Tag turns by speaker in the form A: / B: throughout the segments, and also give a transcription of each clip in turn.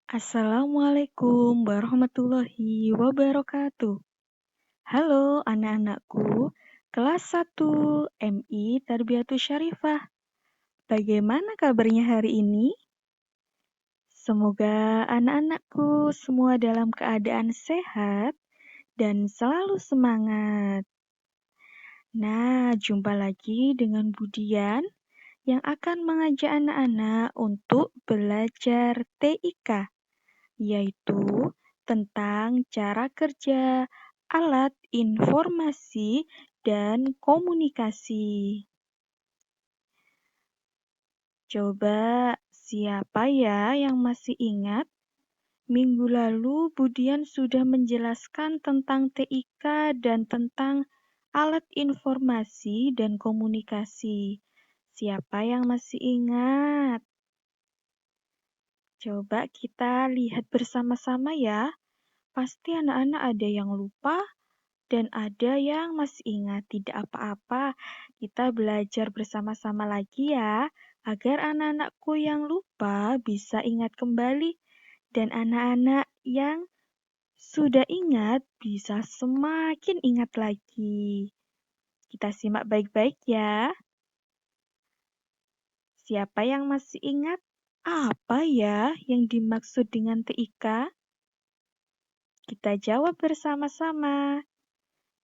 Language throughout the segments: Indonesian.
A: Assalamualaikum warahmatullahi wabarakatuh. Halo anak-anakku, kelas 1 MI Tarbiyatus Syarifah. Bagaimana kabarnya hari ini? Semoga anak-anakku semua dalam keadaan sehat dan selalu semangat. Nah, jumpa lagi dengan Budian yang akan mengajak anak-anak untuk belajar TIK, yaitu tentang cara kerja alat informasi dan komunikasi. Coba siapa ya yang masih ingat? Minggu lalu Budian sudah menjelaskan tentang TIK dan tentang alat informasi dan komunikasi. Siapa yang masih ingat? Coba kita lihat bersama-sama ya. Pasti anak-anak ada yang lupa dan ada yang masih ingat. Tidak apa-apa, kita belajar bersama-sama lagi ya, agar anak-anakku yang lupa bisa ingat kembali dan anak-anak yang sudah ingat bisa semakin ingat lagi. Kita simak baik-baik ya. Siapa yang masih ingat? Apa ya yang dimaksud dengan TIK? Kita jawab bersama-sama.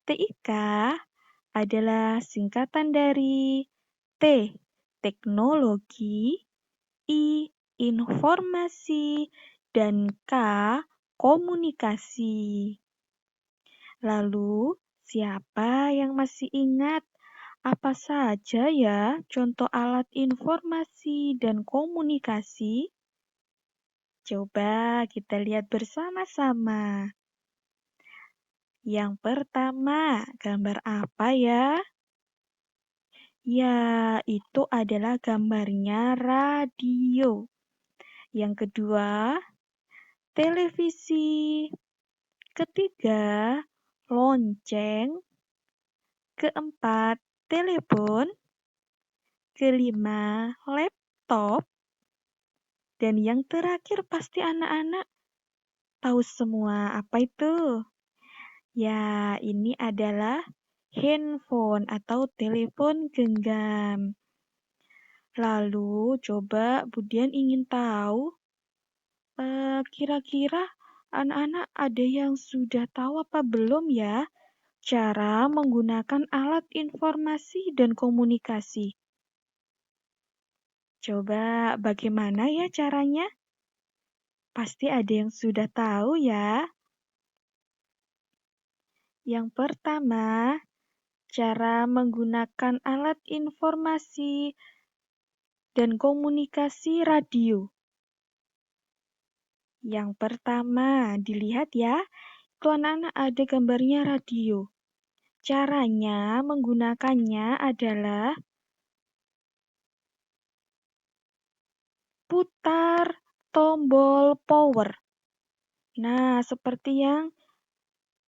A: TIK adalah singkatan dari T, teknologi, I, informasi, dan K, komunikasi. Lalu, siapa yang masih ingat apa saja ya contoh alat informasi dan komunikasi? Coba kita lihat bersama-sama. Yang pertama, gambar apa ya? Ya, itu adalah gambarnya radio. Yang kedua, televisi. Ketiga, lonceng. Keempat, telepon. Kelima, laptop. Dan yang terakhir pasti anak-anak tahu semua apa itu? Ya, ini adalah handphone atau telepon genggam. Lalu, coba Budian ingin tahu, kira-kira anak-anak ada yang sudah tahu apa belum ya cara menggunakan alat informasi dan komunikasi? Coba bagaimana ya caranya? Pasti ada yang sudah tahu ya. Yang pertama, cara menggunakan alat informasi dan komunikasi radio. Yang pertama, dilihat ya, itu anak-anak ada gambarnya radio. Caranya menggunakannya adalah putar tombol power. Nah, seperti yang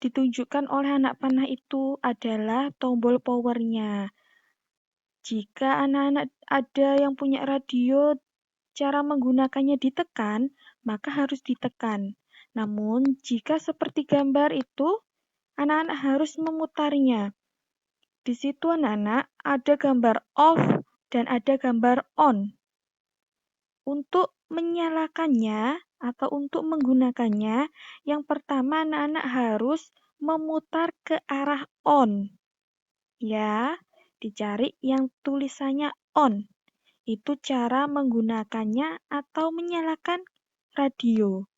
A: ditunjukkan oleh anak panah itu adalah tombol powernya. Jika anak-anak ada yang punya radio, cara menggunakannya ditekan, maka harus ditekan. Namun, jika seperti gambar itu, anak-anak harus memutarnya. Di situ anak-anak ada gambar off dan ada gambar on. Untuk menyalakannya atau untuk menggunakannya, yang pertama anak-anak harus memutar ke arah on. Ya, dicari yang tulisannya on. Itu cara menggunakannya atau menyalakan radio.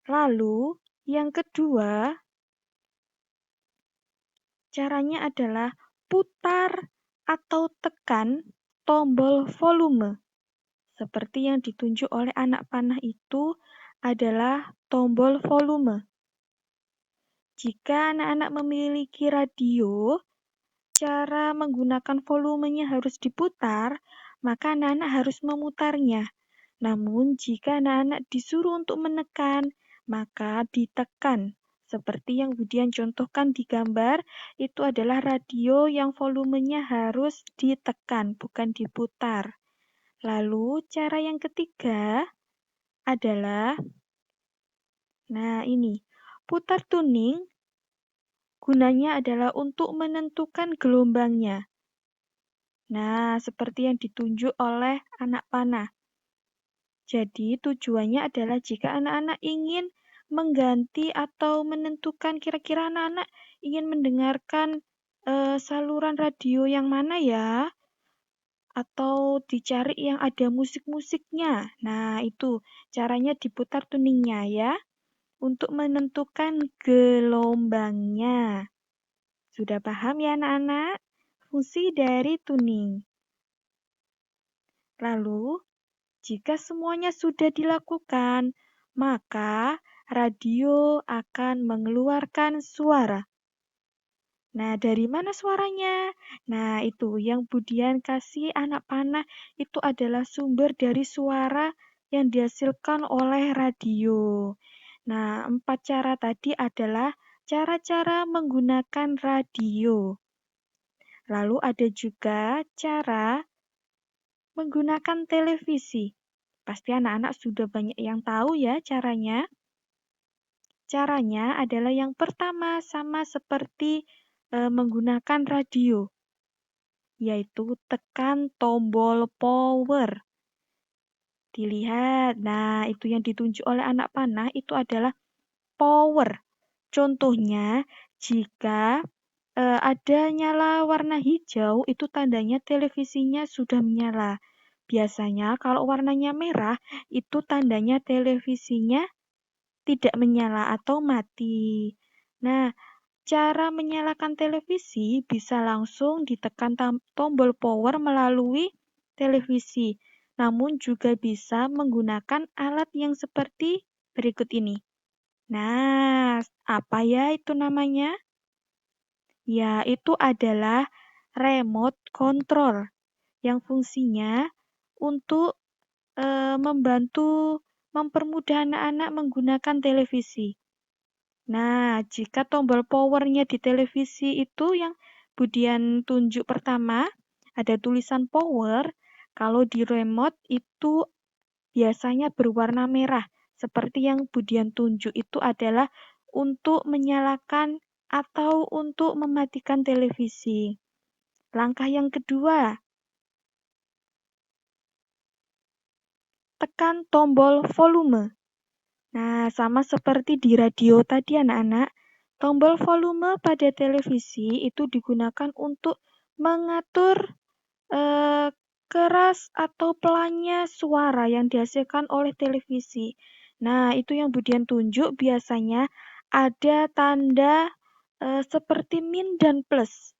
A: Lalu, yang kedua, caranya adalah putar atau tekan tombol volume. Seperti yang ditunjuk oleh anak panah itu adalah tombol volume. Jika anak-anak memiliki radio, cara menggunakan volumenya harus diputar, maka anak-anak harus memutarnya. Namun, jika anak-anak disuruh untuk menekan, maka ditekan. Seperti yang Budian contohkan di gambar, itu adalah radio yang volumenya harus ditekan, bukan diputar. Lalu, cara yang ketiga, adalah, nah ini, putar tuning gunanya adalah untuk menentukan gelombangnya. Nah, seperti yang ditunjuk oleh anak panah. Jadi, tujuannya adalah jika anak-anak ingin mengganti atau menentukan kira-kira anak-anak ingin mendengarkan saluran radio yang mana ya? Atau dicari yang ada musik-musiknya. Nah, itu caranya diputar tuningnya ya, untuk menentukan gelombangnya. Sudah paham ya anak-anak? Fungsi dari tuning. Lalu, jika semuanya sudah dilakukan, maka radio akan mengeluarkan suara. Nah, dari mana suaranya? Nah, itu yang Budian kasih anak panah itu adalah sumber dari suara yang dihasilkan oleh radio. Nah, 4 cara tadi adalah cara-cara menggunakan radio. Lalu ada juga cara menggunakan televisi. Pasti anak-anak sudah banyak yang tahu ya caranya. Caranya adalah yang pertama sama seperti menggunakan radio, yaitu tekan tombol power. Dilihat, nah itu yang ditunjuk oleh anak panah itu adalah power. Contohnya, jika ada nyala warna hijau, itu tandanya televisinya sudah menyala. Biasanya kalau warnanya merah, itu tandanya televisinya tidak menyala atau mati. Nah, cara menyalakan televisi bisa langsung ditekan tombol power melalui televisi, namun juga bisa menggunakan alat yang seperti berikut ini. Nah, apa ya itu namanya? Ya, itu adalah remote control yang fungsinya untuk membantu mempermudah anak-anak menggunakan televisi. Nah, jika tombol powernya di televisi itu yang Budian tunjuk pertama, ada tulisan power, kalau di remote itu biasanya berwarna merah. Seperti yang Budian tunjuk itu adalah untuk menyalakan atau untuk mematikan televisi. Langkah yang kedua, tekan tombol volume. Nah, sama seperti di radio tadi anak-anak, tombol volume pada televisi itu digunakan untuk mengatur keras atau pelannya suara yang dihasilkan oleh televisi. Nah, itu yang Budian tunjuk biasanya ada tanda seperti min dan plus.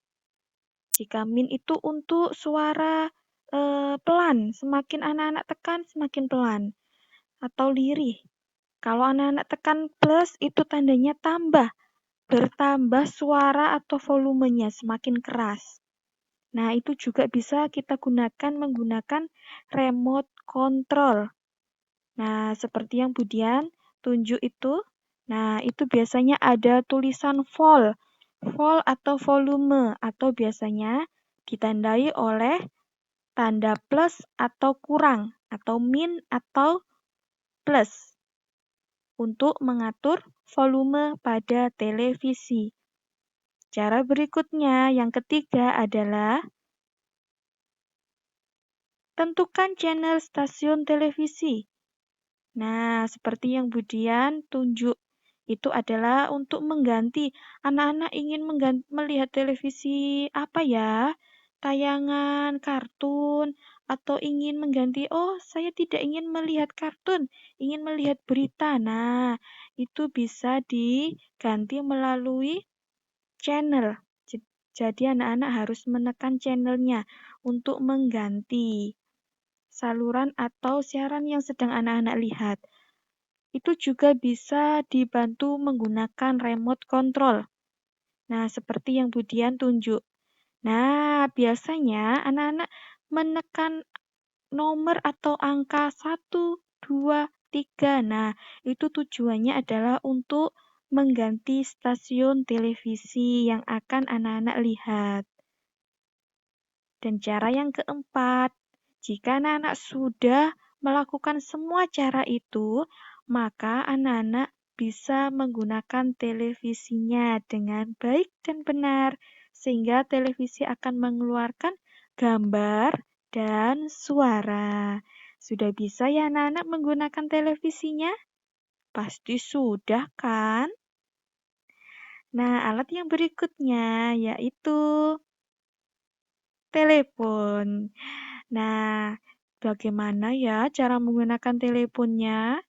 A: Jika min itu untuk suara pelan, semakin anak-anak tekan semakin pelan atau lirih. Kalau anak-anak tekan plus itu tandanya tambah, bertambah suara atau volumenya semakin keras. Nah, itu juga bisa kita gunakan menggunakan remote control. Nah, seperti yang Budian tunjuk itu. Nah, itu biasanya ada tulisan volt atau volume, atau biasanya ditandai oleh tanda plus atau kurang, atau min atau plus untuk mengatur volume pada televisi. Cara berikutnya, yang ketiga adalah tentukan channel stasiun televisi. Nah, seperti yang Budian tunjuk, itu adalah untuk mengganti. Anak-anak ingin melihat televisi apa ya? Tayangan kartun, atau ingin mengganti, oh saya tidak ingin melihat kartun, ingin melihat berita. Nah, itu bisa diganti melalui channel. Jadi anak-anak harus menekan channelnya untuk mengganti saluran atau siaran yang sedang anak-anak lihat. Itu juga bisa dibantu menggunakan remote control. Nah, seperti yang Budian tunjuk. Nah, biasanya anak-anak menekan nomor atau angka 1, 2, 3. Nah, itu tujuannya adalah untuk mengganti stasiun televisi yang akan anak-anak lihat. Dan cara yang keempat, jika anak-anak sudah melakukan semua cara itu, maka anak-anak bisa menggunakan televisinya dengan baik dan benar, sehingga televisi akan mengeluarkan gambar dan suara. Sudah bisa ya anak-anak menggunakan televisinya? Pasti sudah kan? Nah, alat yang berikutnya yaitu telepon. Nah, bagaimana ya cara menggunakan teleponnya?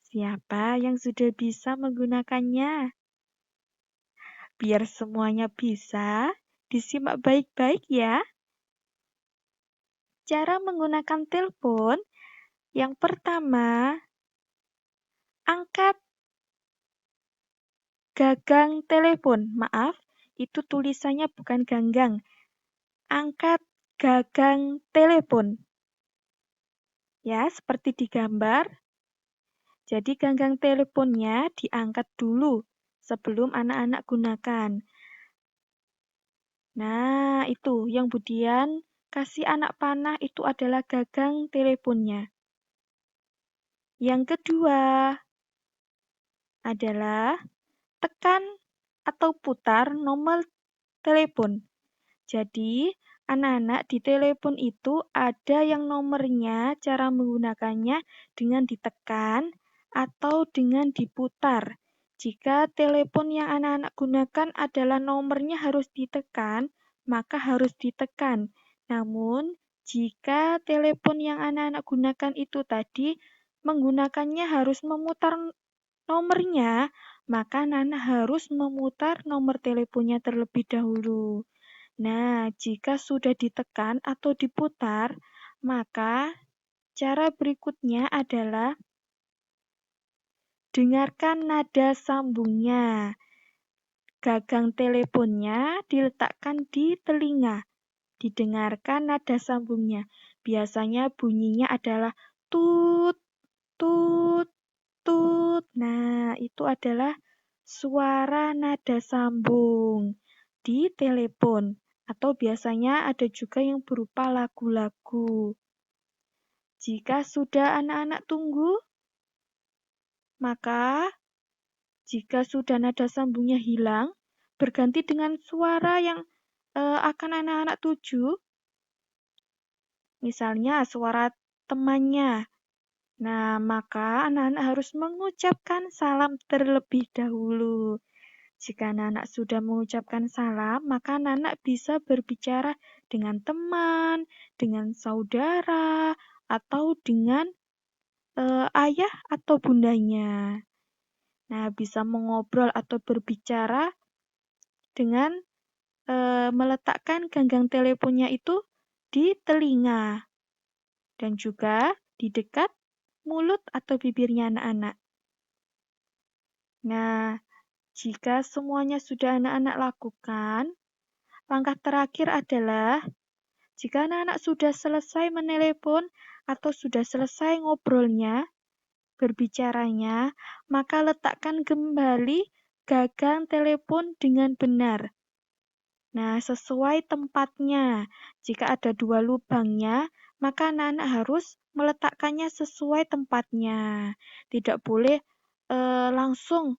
A: Siapa yang sudah bisa menggunakannya? Biar semuanya bisa, disimak baik-baik ya. Cara menggunakan telepon, yang pertama, angkat gagang telepon. Maaf, itu tulisannya bukan ganggang. Angkat gagang telepon. Ya, seperti di gambar. Jadi gagang teleponnya diangkat dulu sebelum anak-anak gunakan. Nah, itu yang Budian kasih anak panah itu adalah gagang teleponnya. Yang kedua adalah tekan atau putar nomor telepon. Jadi, anak-anak di telepon itu ada yang nomornya cara menggunakannya dengan ditekan atau dengan diputar. Jika telepon yang anak-anak gunakan adalah nomornya harus ditekan, maka harus ditekan. Namun, jika telepon yang anak-anak gunakan itu tadi menggunakannya harus memutar nomornya, maka anak-anak harus memutar nomor teleponnya terlebih dahulu. Nah, jika sudah ditekan atau diputar, maka cara berikutnya adalah dengarkan nada sambungnya. Gagang teleponnya diletakkan di telinga. Didengarkan nada sambungnya. Biasanya bunyinya adalah tut, tut, tut. Nah, itu adalah suara nada sambung di telepon. Atau biasanya ada juga yang berupa lagu-lagu. Jika sudah anak-anak tunggu, maka jika sudah nada sambungnya hilang, berganti dengan suara yang akan anak-anak tuju. Misalnya suara temannya. Nah, maka anak-anak harus mengucapkan salam terlebih dahulu. Jika anak-anak sudah mengucapkan salam, maka anak-anak bisa berbicara dengan teman, dengan saudara, atau dengan ayah atau bundanya. Nah, bisa mengobrol atau berbicara dengan meletakkan ganggang teleponnya itu di telinga dan juga di dekat mulut atau bibirnya anak-anak. Nah, jika semuanya sudah anak-anak lakukan, langkah terakhir adalah jika anak-anak sudah selesai menelepon atau sudah selesai ngobrolnya, berbicaranya, maka letakkan kembali gagang telepon dengan benar. Nah, sesuai tempatnya. Jika ada 2 lubangnya, maka anak-anak harus meletakkannya sesuai tempatnya. Tidak boleh langsung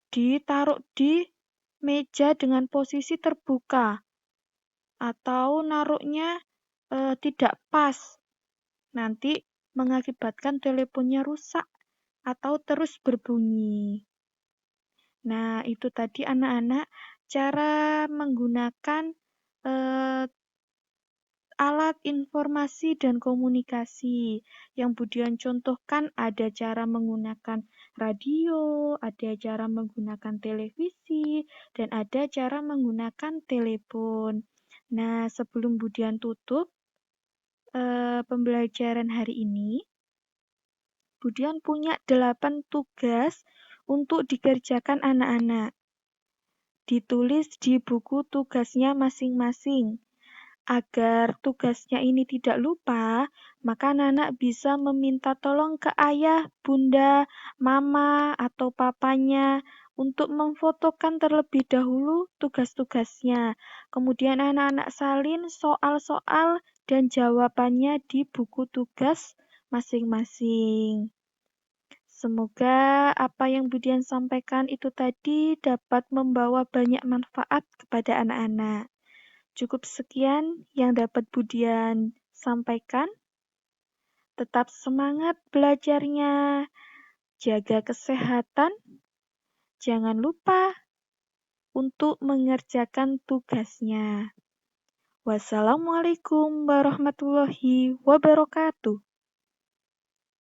A: ditaruh di meja dengan posisi terbuka atau naruhnya tidak pas. Nanti mengakibatkan teleponnya rusak atau terus berbunyi. Nah, itu tadi anak-anak cara menggunakan alat informasi dan komunikasi. Yang Budian contohkan ada cara menggunakan radio, ada cara menggunakan televisi, dan ada cara menggunakan telepon. Nah, sebelum Budian tutup pembelajaran hari ini, Budian punya 8 tugas untuk dikerjakan anak-anak. Ditulis di buku tugasnya masing-masing. Agar tugasnya ini tidak lupa, maka anak-anak bisa meminta tolong ke ayah, bunda, mama, atau papanya untuk memfotokan terlebih dahulu tugas-tugasnya. Kemudian anak-anak salin soal-soal dan jawabannya di buku tugas masing-masing. Semoga apa yang Budian sampaikan itu tadi dapat membawa banyak manfaat kepada anak-anak. Cukup sekian yang dapat Budian sampaikan. Tetap semangat belajarnya, jaga kesehatan, jangan lupa untuk mengerjakan tugasnya. Wassalamualaikum warahmatullahi wabarakatuh.